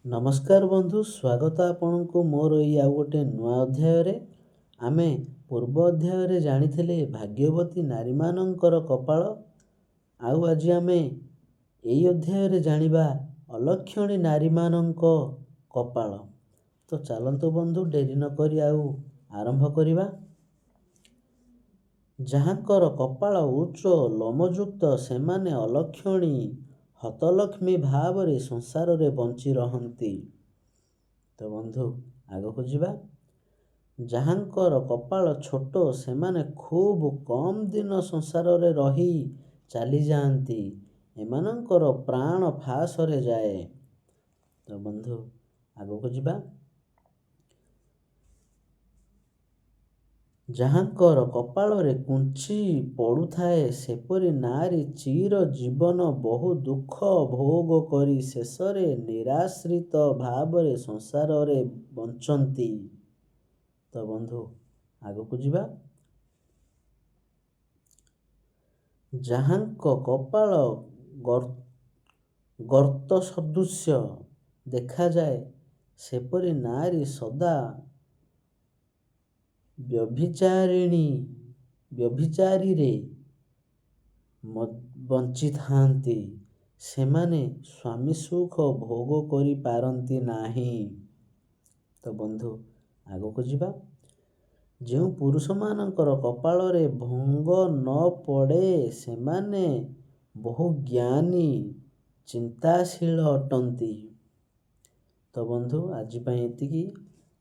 ନମସ୍କାର ବନ୍ଧୁ, ସ୍ୱାଗତ ଆପଣଙ୍କୁ ମୋର ଏଇ ଆଉ ଗୋଟେ ନୂଆ ଅଧ୍ୟାୟରେ। ଆମେ ପୂର୍ବ ଅଧ୍ୟାୟରେ ଜାଣିଥିଲେ ଭାଗ୍ୟବତୀ ନାରୀମାନଙ୍କର କପାଳ, ଆଉ ଆଜି ଆମେ ଏଇ ଅଧ୍ୟାୟରେ ଜାଣିବା ଅଲକ୍ଷଣୀ ନାରୀମାନଙ୍କ କପାଳ। ତ ଚାଲନ୍ତୁ ବନ୍ଧୁ, ଡେରି ନ କରି ଆଉ ଆରମ୍ଭ କରିବା। ଯାହାଙ୍କର କପାଳ ଉଚ୍ଚ ଲୋମଯୁକ୍ତ ସେମାନେ ଅଲକ୍ଷଣୀ ହତଲକ୍ଷ୍ମୀ ଭାବରେ ସଂସାରରେ ବଞ୍ଚି ରହନ୍ତି। ତ ବନ୍ଧୁ ଆଗକୁ ଯିବା। ଯାହାଙ୍କର କପାଳ ଛୋଟ ସେମାନେ ଖୁବ୍ କମ୍ ଦିନ ସଂସାରରେ ରହି ଚାଲିଯାଆନ୍ତି। ଏମାନଙ୍କର ପ୍ରାଣ ଫାଶରେ ଯାଏ। ତ ବନ୍ଧୁ ଆଗକୁ ଯିବା। ଯାହାଙ୍କର କପାଳରେ କୁଞ୍ଚି ପଡ଼ୁଥାଏ ସେପରି ନାରୀ ଚିର ଜୀବନ ବହୁ ଦୁଃଖ ଭୋଗ କରି ଶେଷରେ ନିରାଶ୍ରିତ ଭାବରେ ସଂସାରରେ ବଞ୍ଚନ୍ତି। ତ ବନ୍ଧୁ ଆଗକୁ ଯିବା। ଯାହାଙ୍କ କପାଳ ଗର୍ତ୍ତ ସଦୃଶ୍ୟ ଦେଖାଯାଏ ସେପରି ନାରୀ ସଦା ବ୍ୟଭିଚାରୀରେ ବଞ୍ଚିଥାନ୍ତି। ସେମାନେ ସ୍ୱାମୀ ସୁଖ ଭୋଗ କରିପାରନ୍ତି ନାହିଁ। ତ ବନ୍ଧୁ ଆଗକୁ ଯିବା। ଯେଉଁ ପୁରୁଷମାନଙ୍କର କପାଳରେ ଭଙ୍ଗ ନ ପଡ଼େ ସେମାନେ ବହୁ ଜ୍ଞାନୀ ଚିନ୍ତାଶୀଳ ଅଟନ୍ତି। ତ ବନ୍ଧୁ ଆଜି ପାଇଁ ଏତିକି।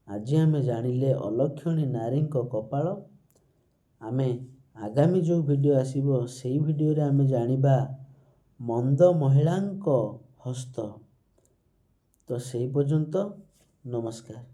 ଆଜି ଆମେ ଜାଣିଲେ ଅଲକ୍ଷଣୀ ନାରୀଙ୍କ କପାଳ। ଆମେ ଆଗାମୀ ଯେଉଁ ଭିଡ଼ିଓ ଆସିବ ସେଇ ଭିଡ଼ିଓରେ ଆମେ ଜାଣିବା ମନ୍ଦ ମହିଳାଙ୍କ ହସ୍ତ। ତ ସେଇ ପର୍ଯ୍ୟନ୍ତ ନମସ୍କାର।